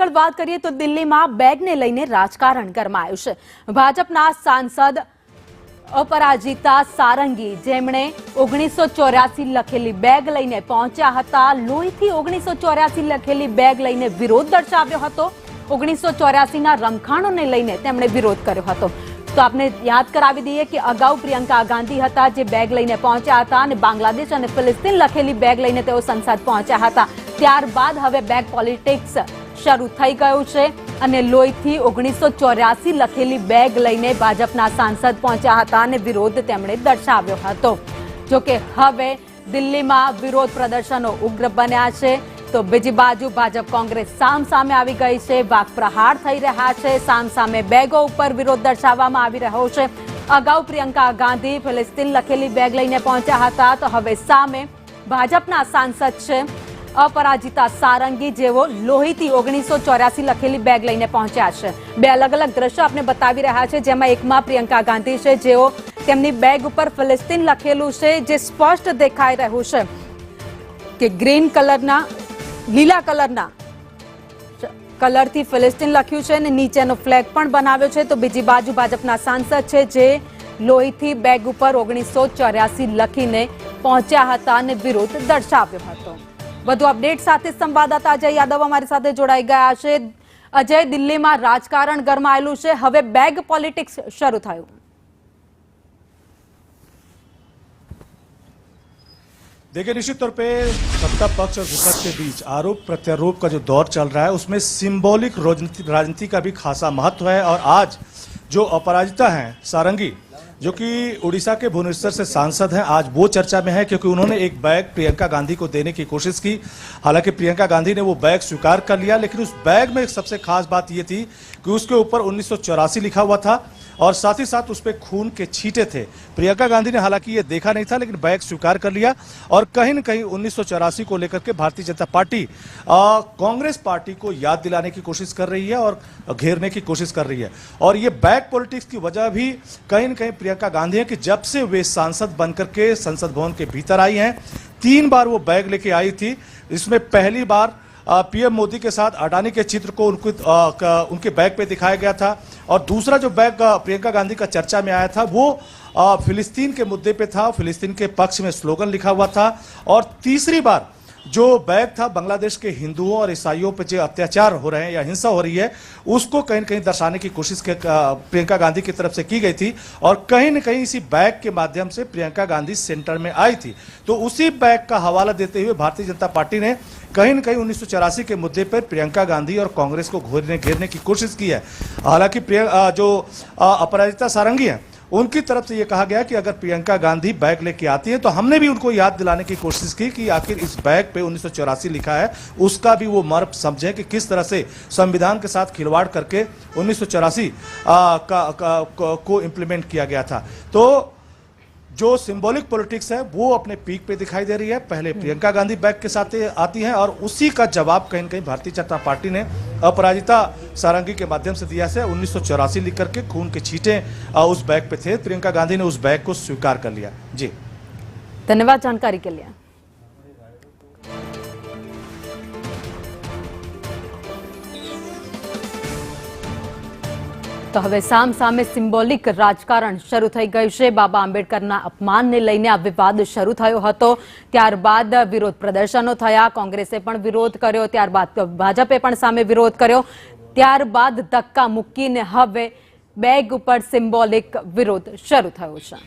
આગળ વાત કરીએ તો દિલ્હીમાં બેગને લઈને રાજકારણ ગરમાયું છે। ભાજપના સાંસદ अपराजिता सारंगी जेमणे 1984 लखेली बेग लईने पहोंच्या हता। लोहीथी 1984 लखेली बेग लईने विरोध दर्शाव्यो हतो। 1984 ना रमखाणोने लईने तेमणे विरोध कर्यो हतो। तो आपने याद करावी दीए कि अगाऊ प्रियंका गांधी हता जे बेग लईने पहोंच्या हता अने बांग्लादेश अने फिलिस्तीन लखेली बेग लईने तेओ संसद पहोंच्या हता। त्यारबाद हवे बेग पॉलिटिक्स शुरू थई गयो छे अने लोहीथी 1984 लखेली बेग लईने भाजपना सांसद पहोंच्या हता अने विरोध तेमणे दर्शाव्यो हतो। जो के हवे दिल्हीमां विरोध प्रदर्शनो उग्र बन्या छे। तो बीजी बाजू भाजप कांग्रेस सामसामे आवी गई छे। वाकप्रहार थई रह्या छे। सामसामे बेगो उपर विरोध दर्शाववामां आवी रह्यो छे। अगाऊ प्रियंका गांधी फिलिस्तीन लखेली बेग लईने पहोंच्या हता तो हवे सामे भाजपना सांसद छे अपराजिता सारंगी जेवो लोहीथी 1984 लखेली बेग लईने पहोंच्या छे। बे अलग अलग दृश्य आपने बतावी रह्या छे जेमां एकमां प्रियंका गांधी छे जेओ तेमनी बेग उपर फिलिस्तीन लखेलुं छे जे स्पष्ट देखाई रह्युं छे के ग्रीन कलरना लीला कलरना कलरथी फिलिस्तीन लख्युं छे अने नीचेनो फ्लेग पण बनाव्यो छे। तो बीजी बाजू भाजपना सांसद छे जे लोहीथी बेग उपर 1984 लखीने पहोंच्या हता अने विरोध दर्शाव्यो हतो। વધુ અપડેટ સાથે સંવાદદાતા અજય યાદવ અમારી સાથે જોડાઈ ગયા છે। અજય, દિલ્હીમાં રાજકારણ ગરમાયેલું છે, હવે બેગ પોલિટિક્સ શરૂ થયું। देखिए, निश्चित तौर पे सत्ता पक्ष और विपक्ष के बीच आरोप प्रत्यारोप का जो दौर चल रहा है उसमें सिंबॉलिक राजनीति का भी खासा महत्व है। और आज जो अपराजिता हैं सारंगी जो कि उड़ीसा के भुवनेश्वर से सांसद हैं, आज वो चर्चा में है क्योंकि उन्होंने एक बैग प्रियंका गांधी को देने की कोशिश की। हालांकि प्रियंका गांधी ने वो बैग स्वीकार कर लिया, लेकिन उस बैग में एक सबसे खास बात ये थी कि उसके ऊपर 1984 लिखा हुआ था और साथ ही साथ उस पर खून के छींटे थे। प्रियंका गांधी ने हालांकि ये देखा नहीं था, लेकिन बैग स्वीकार कर लिया और कहीं न कहीं 1984 को लेकर के भारतीय जनता पार्टी कांग्रेस पार्टी को याद दिलाने की कोशिश कर रही है और घेरने की कोशिश कर रही है। और ये बैग पॉलिटिक्स की वजह भी कहीं न कहीं प्रियंका गांधी है कि जब से वे सांसद बनकर के संसद भवन के भीतर आई हैं, 3 बार वो बैग लेके आई थी। इसमें पहली बार पीएम मोदी के साथ अडानी के चित्र को उनके बैग पे दिखाया गया था और दूसरा जो बैग प्रियंका गांधी का चर्चा में आया था वो फिलिस्तीन के मुद्दे पे था। फिलिस्तीन के पक्ष में स्लोगन लिखा हुआ था। और तीसरी बार जो बैग था बांग्लादेश के हिंदुओं और ईसाइयों पर जो अत्याचार हो रहे हैं या हिंसा हो रही है उसको कहीं न कहीं दर्शाने की कोशिश प्रियंका गांधी की तरफ से की गई थी। और कहीं न कहीं इसी बैग के माध्यम से प्रियंका गांधी सेंटर में आई थी। तो उसी बैग का हवाला देते हुए भारतीय जनता पार्टी ने कहीं न कहीं 1984 के मुद्दे पर प्रियंका गांधी और कांग्रेस को घेरने की कोशिश की है। हालांकि जो अपराजिता सारंगी है उनकी तरफ से यह कहा गया कि अगर प्रियंका गांधी बैग लेके आती है तो हमने भी उनको याद दिलाने की कोशिश की कि आखिर इस बैग पे 1984 लिखा है, उसका भी वो मर्म समझें कि किस तरह से संविधान के साथ खिलवाड़ करके 1984 को इम्प्लीमेंट किया गया था। तो जो सिंबॉलिक पॉलिटिक्स है वो अपने पीक पे दिखाई दे रही है। पहले प्रियंका गांधी बैग के साथ आती हैं और उसी का जवाब कहीं न कहीं भारतीय जनता पार्टी ने अपराजिता सारंगी के माध्यम से दिया है। 1984 लिख करके खून के छींटे उस बैग पे थे। प्रियंका गांधी ने उस बैग को स्वीकार कर लिया। जी, धन्यवाद जानकारी के लिए। तो हवे सामसामे सिंबॉलिक राजकारण शुरू थई गयुं छे। बाबा आंबेडकरना अपमानने लईने आ विवाद शुरू थयो हतो। त्यारबाद विरोध प्रदर्शनो थया। कांग्रेसे पण विरोध कर्यो, त्यारबाद भाजपे पण सामे विरोध कर्यो। त्यारबाद धक्का मूकीने हवे बेग उपर सिंबॉलिक विरोध शुरू थयो छे।